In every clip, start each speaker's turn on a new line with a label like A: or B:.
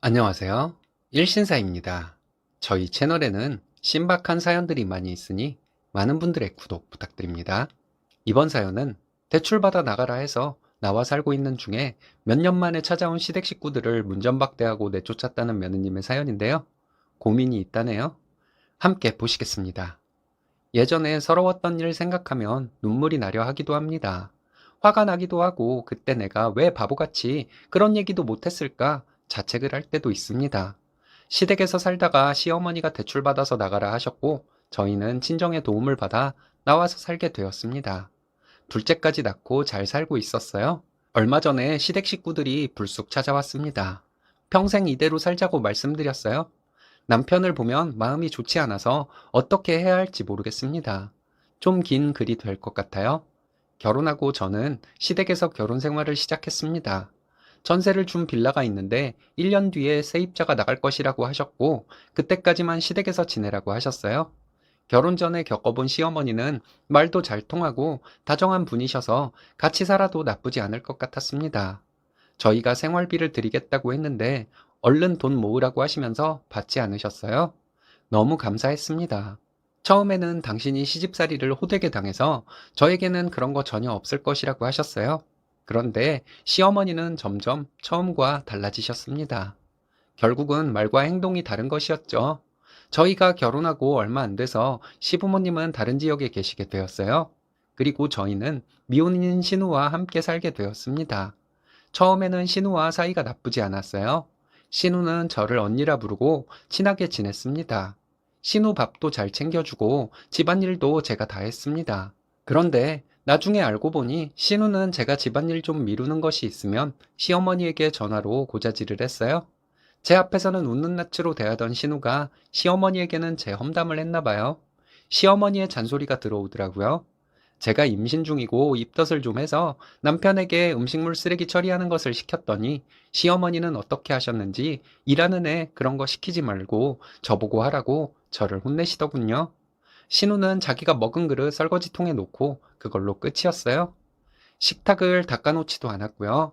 A: 안녕하세요. 일신사입니다. 저희 채널에는 신박한 사연들이 많이 있으니 많은 분들의 구독 부탁드립니다. 이번 사연은 대출받아 나가라 해서 나와 살고 있는 중에 몇 년 만에 찾아온 시댁 식구들을 문전박대하고 내쫓았다는 며느님의 사연인데요. 고민이 있다네요. 함께 보시겠습니다. 예전에 서러웠던 일 생각하면 눈물이 나려 하기도 합니다. 화가 나기도 하고 그때 내가 왜 바보같이 그런 얘기도 못했을까 자책을 할 때도 있습니다. 시댁에서 살다가 시어머니가 대출받아서 나가라 하셨고 저희는 친정의 도움을 받아 나와서 살게 되었습니다. 둘째까지 낳고 잘 살고 있었어요. 얼마 전에 시댁 식구들이 불쑥 찾아왔습니다. 평생 이대로 살자고 말씀드렸어요. 남편을 보면 마음이 좋지 않아서 어떻게 해야 할지 모르겠습니다. 좀 긴 글이 될 것 같아요. 결혼하고 저는 시댁에서 결혼 생활을 시작했습니다. 전세를 준 빌라가 있는데 1년 뒤에 세입자가 나갈 것이라고 하셨고 그때까지만 시댁에서 지내라고 하셨어요. 결혼 전에 겪어본 시어머니는 말도 잘 통하고 다정한 분이셔서 같이 살아도 나쁘지 않을 것 같았습니다. 저희가 생활비를 드리겠다고 했는데 얼른 돈 모으라고 하시면서 받지 않으셨어요. 너무 감사했습니다. 처음에는 당신이 시집살이를 호되게 당해서 저에게는 그런 거 전혀 없을 것이라고 하셨어요. 그런데 시어머니는 점점 처음과 달라지셨습니다. 결국은 말과 행동이 다른 것이었죠. 저희가 결혼하고 얼마 안 돼서 시부모님은 다른 지역에 계시게 되었어요. 그리고 저희는 미혼인 신우와 함께 살게 되었습니다. 처음에는 신우와 사이가 나쁘지 않았어요. 신우는 저를 언니라 부르고 친하게 지냈습니다. 신우 밥도 잘 챙겨주고 집안일도 제가 다 했습니다. 그런데 나중에 알고 보니 신우는 제가 집안일 좀 미루는 것이 있으면 시어머니에게 전화로 고자질을 했어요. 제 앞에서는 웃는 낯으로 대하던 신우가 시어머니에게는 제 험담을 했나 봐요. 시어머니의 잔소리가 들어오더라고요. 제가 임신 중이고 입덧을 좀 해서 남편에게 음식물 쓰레기 처리하는 것을 시켰더니 시어머니는 어떻게 하셨는지 일하는 애 그런 거 시키지 말고 저보고 하라고 저를 혼내시더군요. 신우는 자기가 먹은 그릇 설거지통에 놓고 그걸로 끝이었어요. 식탁을 닦아놓지도 않았고요.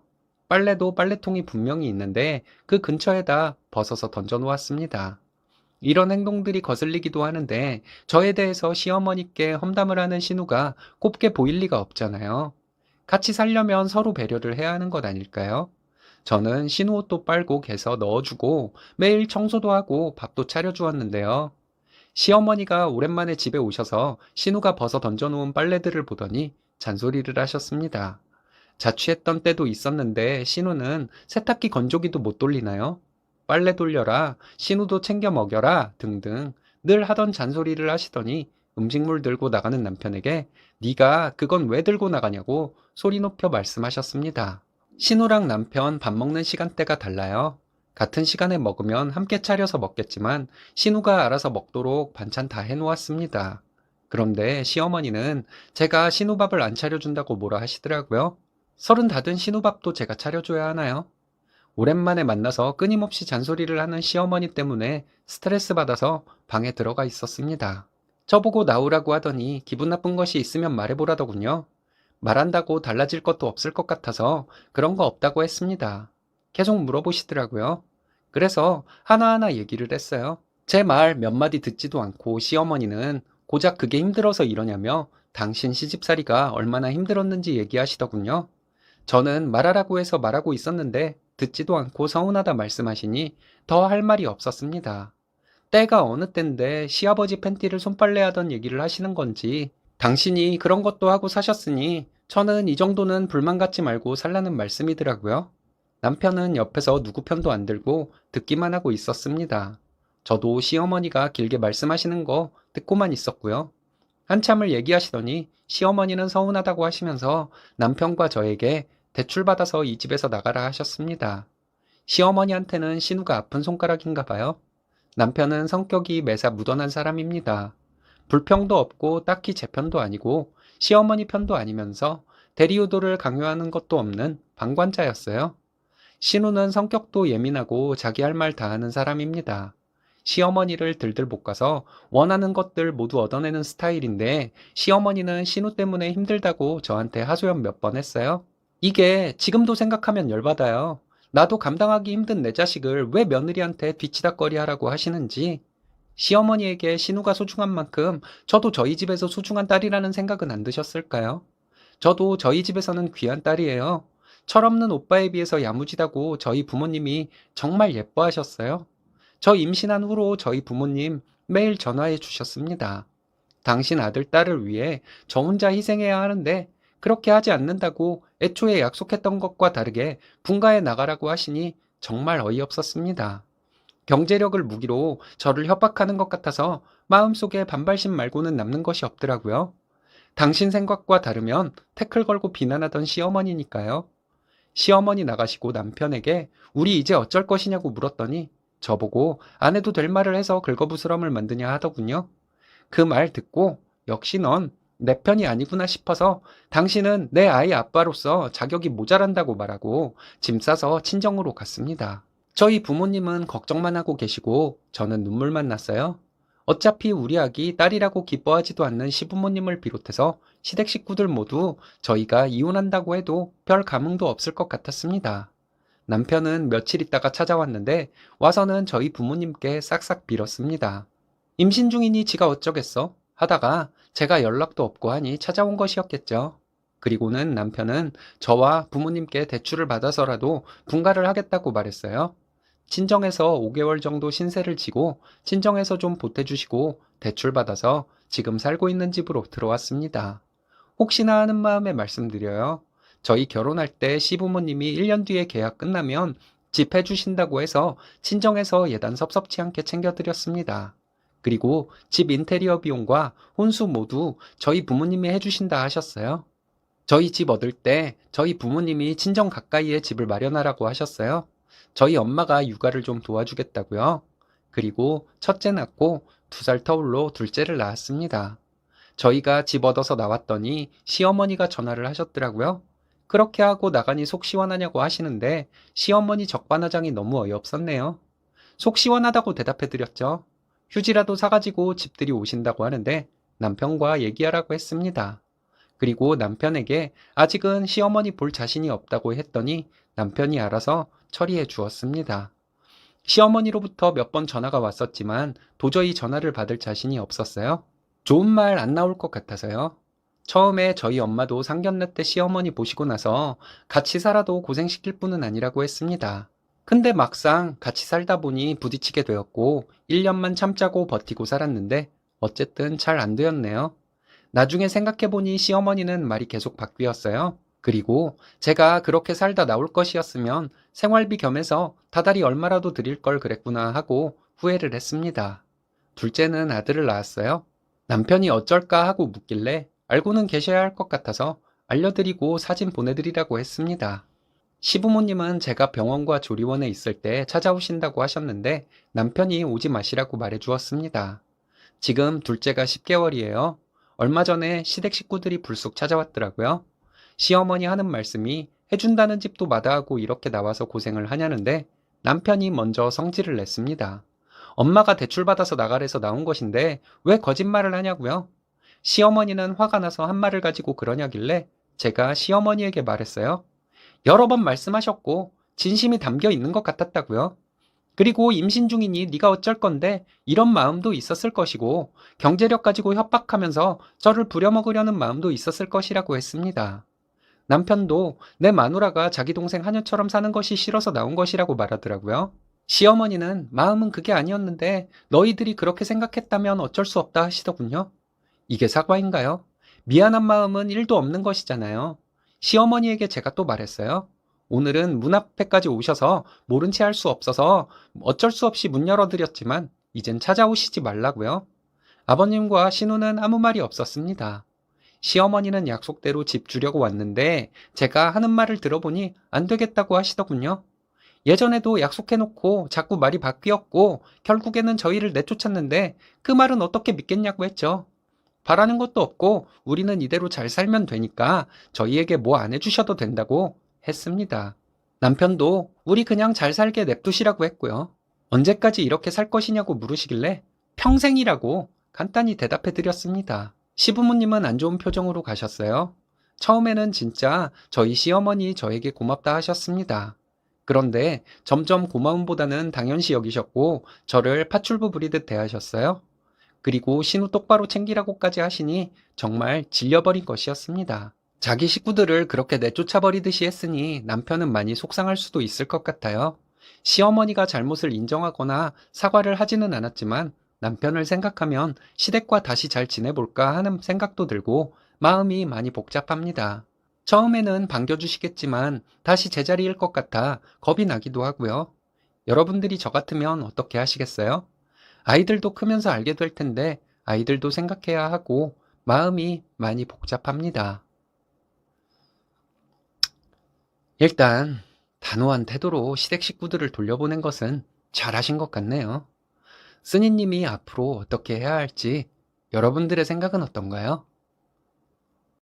A: 빨래도 빨래통이 분명히 있는데 그 근처에다 벗어서 던져놓았습니다. 이런 행동들이 거슬리기도 하는데 저에 대해서 시어머니께 험담을 하는 신우가 곱게 보일 리가 없잖아요. 같이 살려면 서로 배려를 해야 하는 것 아닐까요? 저는 신우 옷도 빨고 개서 넣어주고 매일 청소도 하고 밥도 차려주었는데요. 시어머니가 오랜만에 집에 오셔서 신우가 벗어 던져놓은 빨래들을 보더니 잔소리를 하셨습니다. 자취했던 때도 있었는데 신우는 세탁기 건조기도 못 돌리나요? 빨래 돌려라, 신우도 챙겨 먹여라 등등 늘 하던 잔소리를 하시더니 음식물 들고 나가는 남편에게 네가 그건 왜 들고 나가냐고 소리 높여 말씀하셨습니다. 신우랑 남편 밥 먹는 시간대가 달라요. 같은 시간에 먹으면 함께 차려서 먹겠지만 신우가 알아서 먹도록 반찬 다 해놓았습니다. 그런데 시어머니는 제가 신우밥을 안 차려준다고 뭐라 하시더라고요. 서른 다 된 신우밥도 제가 차려줘야 하나요? 오랜만에 만나서 끊임없이 잔소리를 하는 시어머니 때문에 스트레스 받아서 방에 들어가 있었습니다. 저보고 나오라고 하더니 기분 나쁜 것이 있으면 말해보라더군요. 말한다고 달라질 것도 없을 것 같아서 그런 거 없다고 했습니다. 계속 물어보시더라고요. 그래서 하나하나 얘기를 했어요. 제 말 몇 마디 듣지도 않고 시어머니는 고작 그게 힘들어서 이러냐며 당신 시집살이가 얼마나 힘들었는지 얘기하시더군요. 저는 말하라고 해서 말하고 있었는데 듣지도 않고 서운하다 말씀하시니 더 할 말이 없었습니다. 때가 어느 때인데 시아버지 팬티를 손빨래하던 얘기를 하시는 건지 당신이 그런 것도 하고 사셨으니 저는 이 정도는 불만 갖지 말고 살라는 말씀이더라고요. 남편은 옆에서 누구 편도 안 들고 듣기만 하고 있었습니다. 저도 시어머니가 길게 말씀하시는 거 듣고만 있었고요. 한참을 얘기하시더니 시어머니는 서운하다고 하시면서 남편과 저에게 대출받아서 이 집에서 나가라 하셨습니다. 시어머니한테는 신우가 아픈 손가락인가 봐요. 남편은 성격이 매사 무던한 사람입니다. 불평도 없고 딱히 제 편도 아니고 시어머니 편도 아니면서 대리우도를 강요하는 것도 없는 방관자였어요. 신우는 성격도 예민하고 자기 할 말 다 하는 사람입니다. 시어머니를 들들 볶아서 원하는 것들 모두 얻어내는 스타일인데 시어머니는 신우 때문에 힘들다고 저한테 하소연 몇 번 했어요. 이게 지금도 생각하면 열받아요. 나도 감당하기 힘든 내 자식을 왜 며느리한테 뒤치다꺼리 하라고 하시는지, 시어머니에게 신우가 소중한 만큼 저도 저희 집에서 소중한 딸이라는 생각은 안 드셨을까요? 저도 저희 집에서는 귀한 딸이에요. 철없는 오빠에 비해서 야무지다고 저희 부모님이 정말 예뻐하셨어요. 저 임신한 후로 저희 부모님 매일 전화해 주셨습니다. 당신 아들, 딸을 위해 저 혼자 희생해야 하는데 그렇게 하지 않는다고 애초에 약속했던 것과 다르게 분가해 나가라고 하시니 정말 어이없었습니다. 경제력을 무기로 저를 협박하는 것 같아서 마음속에 반발심 말고는 남는 것이 없더라고요. 당신 생각과 다르면 태클 걸고 비난하던 시어머니니까요. 시어머니 나가시고 남편에게 우리 이제 어쩔 것이냐고 물었더니 저보고 안 해도 될 말을 해서 긁어부스럼을 만드냐 하더군요. 그 말 듣고 역시 넌 내 편이 아니구나 싶어서 당신은 내 아이 아빠로서 자격이 모자란다고 말하고 짐 싸서 친정으로 갔습니다. 저희 부모님은 걱정만 하고 계시고 저는 눈물만 났어요. 어차피 우리 아기 딸이라고 기뻐하지도 않는 시부모님을 비롯해서 시댁 식구들 모두 저희가 이혼한다고 해도 별 감흥도 없을 것 같았습니다. 남편은 며칠 있다가 찾아왔는데 와서는 저희 부모님께 싹싹 빌었습니다. 임신 중이니 지가 어쩌겠어? 하다가 제가 연락도 없고 하니 찾아온 것이었겠죠. 그리고는 남편은 저와 부모님께 대출을 받아서라도 분가를 하겠다고 말했어요. 친정에서 5개월 정도 신세를 지고 친정에서 좀 보태주시고 대출 받아서 지금 살고 있는 집으로 들어왔습니다. 혹시나 하는 마음에 말씀드려요. 저희 결혼할 때 시부모님이 1년 뒤에 계약 끝나면 집 해주신다고 해서 친정에서 예단 섭섭치 않게 챙겨드렸습니다. 그리고 집 인테리어 비용과 혼수 모두 저희 부모님이 해주신다 하셨어요. 저희 집 얻을 때 저희 부모님이 친정 가까이에 집을 마련하라고 하셨어요. 저희 엄마가 육아를 좀 도와주겠다고요. 그리고 첫째 낳고 2살 터울로 둘째를 낳았습니다. 저희가 집 얻어서 나왔더니 시어머니가 전화를 하셨더라고요. 그렇게 하고 나가니 속 시원하냐고 하시는데 시어머니 적반하장이 너무 어이없었네요. 속 시원하다고 대답해드렸죠. 휴지라도 사가지고 집들이 오신다고 하는데 남편과 얘기하라고 했습니다. 그리고 남편에게 아직은 시어머니 볼 자신이 없다고 했더니 남편이 알아서 처리해 주었습니다. 시어머니로부터 몇 번 전화가 왔었지만 도저히 전화를 받을 자신이 없었어요. 좋은 말 안 나올 것 같아서요. 처음에 저희 엄마도 상견례 때 시어머니 보시고 나서 같이 살아도 고생시킬 분은 아니라고 했습니다. 근데 막상 같이 살다 보니 부딪히게 되었고 1년만 참자고 버티고 살았는데 어쨌든 잘 안 되었네요. 나중에 생각해보니 시어머니는 말이 계속 바뀌었어요. 그리고 제가 그렇게 살다 나올 것이었으면 생활비 겸해서 다달이 얼마라도 드릴 걸 그랬구나 하고 후회를 했습니다. 둘째는 아들을 낳았어요. 남편이 어쩔까 하고 묻길래 알고는 계셔야 할 것 같아서 알려드리고 사진 보내드리라고 했습니다. 시부모님은 제가 병원과 조리원에 있을 때 찾아오신다고 하셨는데 남편이 오지 마시라고 말해주었습니다. 지금 둘째가 10개월이에요. 얼마 전에 시댁 식구들이 불쑥 찾아왔더라고요. 시어머니 하는 말씀이 해준다는 집도 마다하고 이렇게 나와서 고생을 하냐는데 남편이 먼저 성질을 냈습니다. 엄마가 대출받아서 나가래서 나온 것인데 왜 거짓말을 하냐고요? 시어머니는 화가 나서 한 말을 가지고 그러냐길래 제가 시어머니에게 말했어요. 여러 번 말씀하셨고 진심이 담겨 있는 것 같았다고요. 그리고 임신 중이니 네가 어쩔 건데 이런 마음도 있었을 것이고 경제력 가지고 협박하면서 저를 부려먹으려는 마음도 있었을 것이라고 했습니다. 남편도 내 마누라가 자기 동생 하녀처럼 사는 것이 싫어서 나온 것이라고 말하더라고요. 시어머니는 마음은 그게 아니었는데 너희들이 그렇게 생각했다면 어쩔 수 없다 하시더군요. 이게 사과인가요? 미안한 마음은 1도 없는 것이잖아요. 시어머니에게 제가 또 말했어요. 오늘은 문 앞에까지 오셔서 모른 채 할 수 없어서 어쩔 수 없이 문 열어드렸지만 이젠 찾아오시지 말라고요. 아버님과 신우는 아무 말이 없었습니다. 시어머니는 약속대로 집 주려고 왔는데 제가 하는 말을 들어보니 안 되겠다고 하시더군요. 예전에도 약속해놓고 자꾸 말이 바뀌었고 결국에는 저희를 내쫓았는데 그 말은 어떻게 믿겠냐고 했죠. 바라는 것도 없고 우리는 이대로 잘 살면 되니까 저희에게 뭐 안 해주셔도 된다고 했습니다. 남편도 우리 그냥 잘 살게 냅두시라고 했고요. 언제까지 이렇게 살 것이냐고 물으시길래 평생이라고 간단히 대답해 드렸습니다. 시부모님은 안 좋은 표정으로 가셨어요. 처음에는 진짜 저희 시어머니 저에게 고맙다 하셨습니다. 그런데 점점 고마움보다는 당연시 여기셨고 저를 파출부 부리듯 대하셨어요. 그리고 신우 똑바로 챙기라고까지 하시니 정말 질려버린 것이었습니다. 자기 식구들을 그렇게 내쫓아버리듯이 했으니 남편은 많이 속상할 수도 있을 것 같아요. 시어머니가 잘못을 인정하거나 사과를 하지는 않았지만 남편을 생각하면 시댁과 다시 잘 지내볼까 하는 생각도 들고 마음이 많이 복잡합니다. 처음에는 반겨주시겠지만 다시 제자리일 것 같아 겁이 나기도 하고요. 여러분들이 저 같으면 어떻게 하시겠어요? 아이들도 크면서 알게 될 텐데 아이들도 생각해야 하고 마음이 많이 복잡합니다. 일단 단호한 태도로 시댁 식구들을 돌려보낸 것은 잘하신 것 같네요. 스니님이 앞으로 어떻게 해야 할지 여러분들의 생각은 어떤가요?